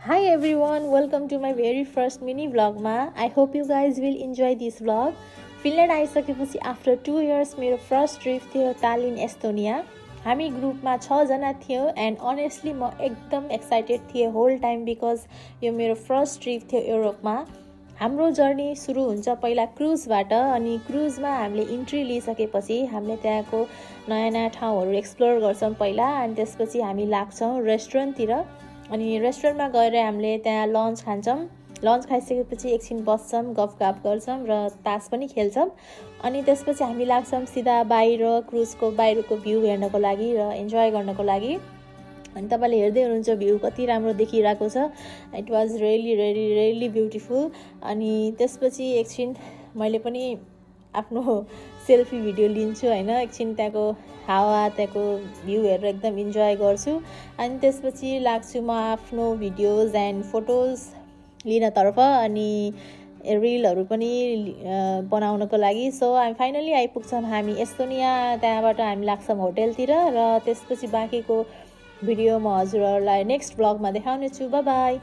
Hi everyone, welcome to my very first mini vlog ma. I hope you guys will enjoy this vlog. Finland आइसकेपछि after 2 years मेरो first trip थियो तालिन एस्तोनिया. हामी ग्रुपमा 6 जना थियौँ and honestly म एकदम एक्साइटेड थिएँ होल टाइम बिकज यो मेरो फर्स्ट ट्रिप थियो युरोपमा. हाम्रो जर्नी सुरु हुन्छ पहिला क्रुजबाट अनि क्रुजमा हामीले इन्ट्री लिइसकेपछि हामीले त्यहाँको नयाँ नयाँ ठाउँहरू एक्सप्लोर गर्छौँ पहिला अनि त्यसपछि हामी लाग्छौँ रेस्टुरेन्टतिर. अनि रेस्टुरेन्टमा गएर हामीले त्यहाँ लन्च खान्छौँ. लन्च खाइसकेपछि एकछिन बस्छौँ, गफगाफ गर्छौँ र तास पनि खेल्छौँ. अनि त्यसपछि हामी लाग्छौँ सिधा बाहिर क्रुजको बाहिरको भ्यू हेर्नको लागि र इन्जोय गर्नको लागि. अनि तपाईँले हेर्दै हुनुहुन्छ भ्यू कति राम्रो देखिरहेको छ. It was really beautiful. अनि त्यसपछि एकछिन मैले पनि आफ्नो सेल्फी भिडियो लिन्छु होइन. एकछिन त्यहाँको हावा त्यहाँको भ्यू हेरेर एकदम इन्जोय गर्छु. अनि त्यसपछि लाग्छु म आफ्नो भिडियोज एन्ड फोटोज लिनतर्फ अनि रिलहरू पनि बनाउनको लागि. सो फाइनली आइपुग्छौँ हामी एस्तोनिया. त्यहाँबाट हामी लाग्छौँ होटेलतिर र त्यसपछि बाँकीको भिडियो म हजुरहरूलाई नेक्स्ट भ्लगमा देखाउने छु. By by.